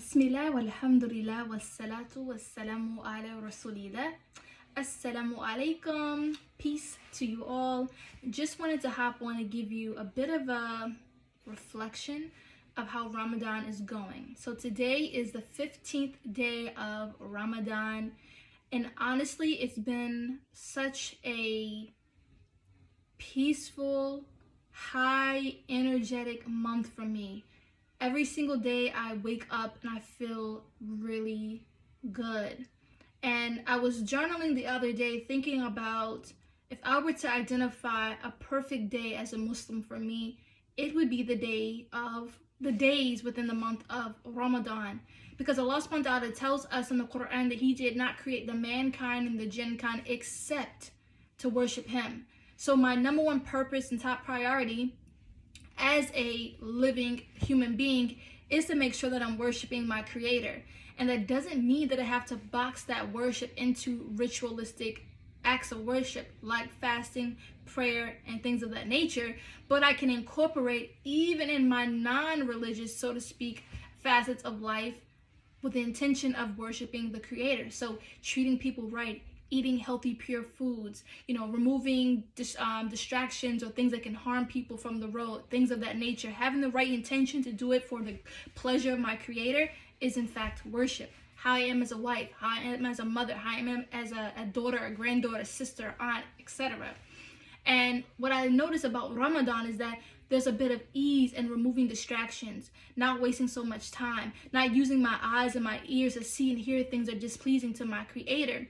Bismillah walhamdulillah wassalatu wassalamu ala rasulillah. Assalamu alaikum. Peace to you all. Just wanted to hop on to give you a bit of a reflection of how Ramadan is going. So today is the 15th day of Ramadan, and honestly it's been such a peaceful, high energetic month for me. Every single day I wake up and I feel really good. And I was journaling the other day thinking about if I were to identify a perfect day as a Muslim for me, it would be the days within the month of Ramadan. Because Allah subhanahu wa ta'ala tells us in the Quran that He did not create the mankind and the jinn kind except to worship Him. So my number one purpose and top priority as a living human being is to make sure that I'm worshiping my Creator. And that doesn't mean that I have to box that worship into ritualistic acts of worship like fasting, prayer, and things of that nature, but I can incorporate even in my non-religious, so to speak, facets of life with the intention of worshiping the Creator. So treating people right, eating healthy, pure foods, removing distractions or things that can harm people from the road, things of that nature. Having the right intention to do it for the pleasure of my Creator is in fact worship. How I am as a wife, how I am as a mother, how I am as a daughter, a granddaughter, sister, aunt, etc. And what I notice about Ramadan is that there's a bit of ease in removing distractions, not wasting so much time, not using my eyes and my ears to see and hear things that are displeasing to my Creator.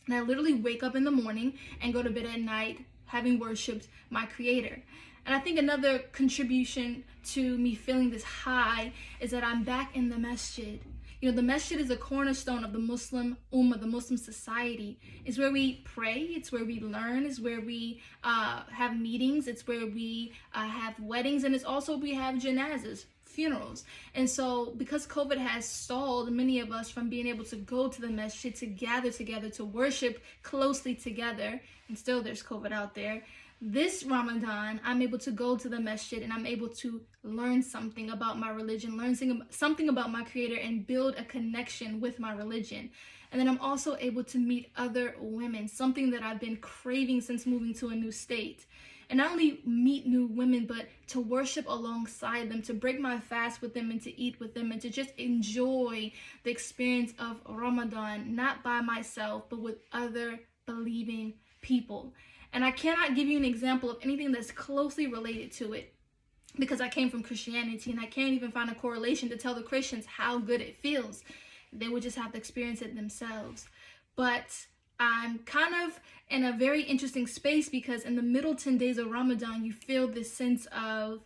And I literally wake up in the morning and go to bed at night having worshipped my Creator. And I think another contribution to me feeling this high is that I'm back in the masjid. The masjid is a cornerstone of the Muslim ummah, the Muslim society. It's where we pray, it's where we learn, it's where we have meetings, it's where we have weddings, and it's also we have janazas, funerals. And so because COVID has stalled many of us from being able to go to the masjid, to gather together, to worship closely together, and still there's COVID out there, this Ramadan I'm able to go to the masjid and I'm able to learn something about my religion, learn something about my Creator, and build a connection with my religion. And then I'm also able to meet other women, something that I've been craving since moving to a new state. And not only meet new women, but to worship alongside them, to break my fast with them and to eat with them and to just enjoy the experience of Ramadan, not by myself, but with other believing people. And I cannot give you an example of anything that's closely related to it because I came from Christianity and I can't even find a correlation to tell the Christians how good it feels. They would just have to experience it themselves. But I'm kind of in a very interesting space because in the middle 10 days of Ramadan, you feel this sense of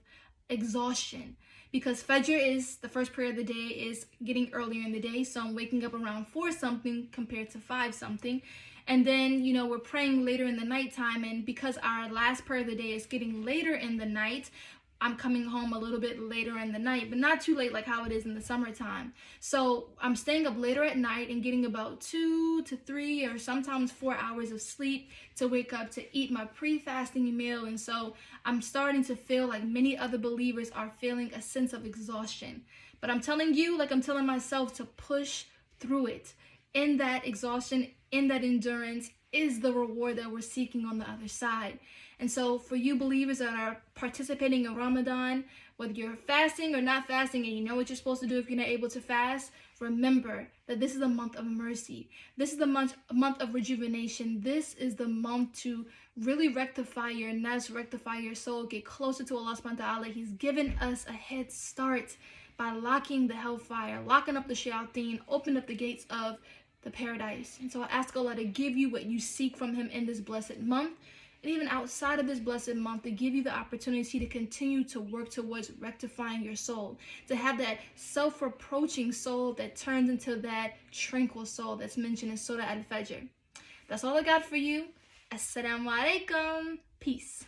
exhaustion because Fajr is the first prayer of the day is getting earlier in the day. So I'm waking up around 4 something compared to 5 something. And then, we're praying later in the nighttime. And because our last prayer of the day is getting later in the night, I'm coming home a little bit later in the night, but not too late like how it is in the summertime. So I'm staying up later at night and getting about 2 to 3 or sometimes 4 hours of sleep to wake up to eat my pre-fasting meal. And so I'm starting to feel like many other believers are feeling a sense of exhaustion. But I'm telling you, like I'm telling myself, to push through it. In that exhaustion, in that endurance is the reward that we're seeking on the other side. And so for you believers that are participating in Ramadan, whether you're fasting or not fasting and you know what you're supposed to do if you're not able to fast, remember that this is a month of mercy. This is a month of rejuvenation. This is the month to really rectify your nafs, rectify your soul, get closer to Allah subhanahu wa ta'ala. He's given us a head start by locking the hellfire, locking up the shayateen, open up the gates of the paradise. And so I ask Allah to give you what you seek from Him in this blessed month, and even outside of this blessed month, to give you the opportunity to continue to work towards rectifying your soul, to have that self-reproaching soul that turns into that tranquil soul that's mentioned in Surah Al-Fajr. That's all I got for you. Assalamu alaikum. Peace.